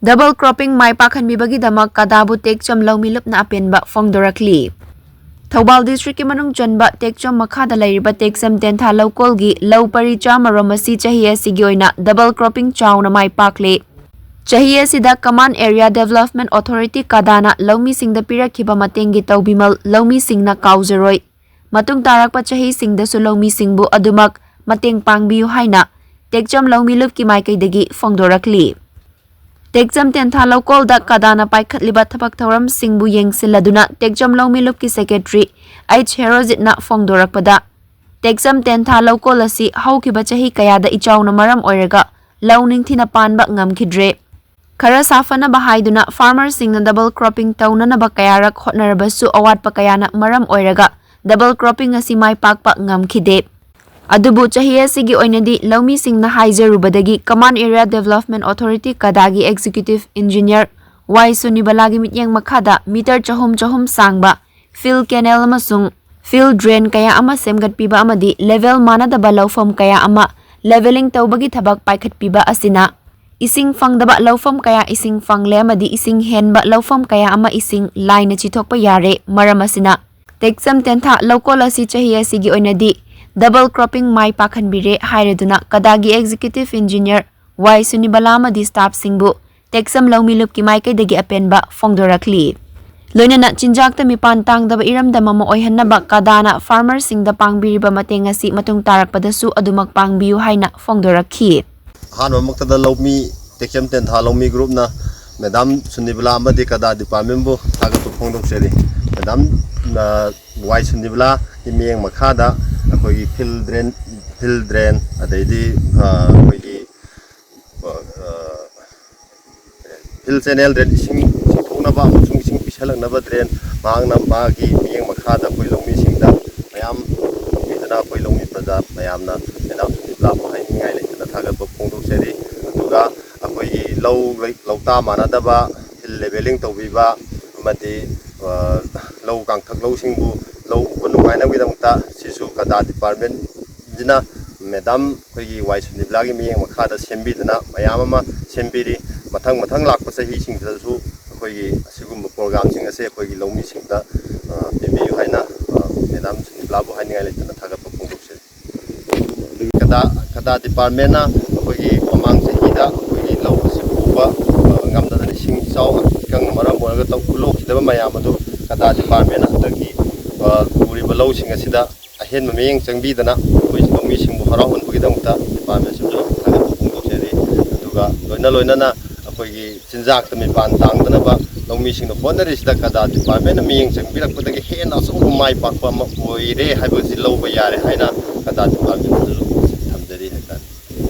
Double cropping mai pakhanbibagi damak CADA-bu Tekcham Loumee Lupna apenba fongdorakli. Thoubal district ki manung chanba Tekcham makhada lairiba Tekcham Tentha Loukol gi lau pari chamarom asi chahi asigi oina double cropping chauna mai pakle. Chahi asida Command Area Development Authority CADA-na Loumee singda pirakhiba matenggi taubimal Loumee singna kauzaroi. Matung tarakpa chahi singdasu Loumee singbu adumak mateng pangbiyu haina Tekcham Loumee Lup ki maikaidagi fongdorakli. Tekcham Tentha Loukol da CADA-na paikhatliba thabak thoram singbu yengsiladuna Tekcham Loumee Lup ki Secretary H. Herozitna fongdorakpada Tekcham Tentha Loukol asi haukiba chahi kayada ichauna maram oiraga launing thina panba ngamkhidre. Khara safana bahaiduna farmer singna double cropping taunanaba kayarak hotnarabasu awatpa kayana maram oiraga double cropping asi mai pakpa ngamkhide. Adubu chahi asigi oinadi Loumee singna haijarubadagi Command Area Development Authority CADA-gi Executive Engineer Y. Sunibalagi mityang makhada meter chahum sangba fill canal amasung fill drain kaya ama semgatpiba amadi level manadaba laufam kaya ama leveling taubagi thabak paikhatpiba asina ising fangdaba laufam kaya ising fangle amadi ising henba laufam kaya ama ising line na chithokpa yare maram asina Tekcham Tentha Loukol asi chahi asigi oinadi double cropping mai pakhanbire haireduna CADA-gi Executive Engineer Y. Sunibalama di staff singbu Tekcham Loumee Lup ki maikaidagi apenba fongdorakli. Loinana chinjakta mipan tangdaba iramdama mo oihannaba CADA-na farmer singda pangbiriba mateng asi matung tarakpadasu adumak pangbiyu haina fongdorakhi. Hanwa maktada Loumee Tekcham Tentha Loumee group na Madam Sunibalama di CADA department bu Thagatkhre fongdokseri. Madam Y. Sunibala ki miyeng makhada akogi fill drain adaidi akogi fill channel drain ising thonaba amasung ising pisalaknaba drain mangna magi miyeng makhada koi Loumee singda mayam bidana koi Loumee praja mayamna Madam Sunibala haingai leitana Thagatkhre fongdokseri aduga akogi lauta manadaba fill leveling tawbiba amadi lau kangthak lau singbu lau upanukaina widamta sisu CADA department jina Madam koigi Y. Sunibalagi miyeng makhada sembidana mayam ama sembiri mathang lakpa chahi singdasu koigi asigumba program sing ase koigi Loumee singda pibiyu haina Madam Sunibala bu haingai leitana Thagatkhre fongdokseri. CADA department na koigi mamang chahida koigi lau asibuba ngamdana sing chau kang maram oraga tau kulo khidaba mayam adu CADA department na tagi uriba lau sing asida ahen mameng changbidana koi Loumee singbu harahonbagi damta department sibu Thagatkhre fongdokseri aduga loinana akoigi chinjak tami pan tangdanaba Loumee singna honarisida CADA department na miyeng changbirakpadagi hena asong mai pakpa ma oire haibasi lauba yare haina CADA department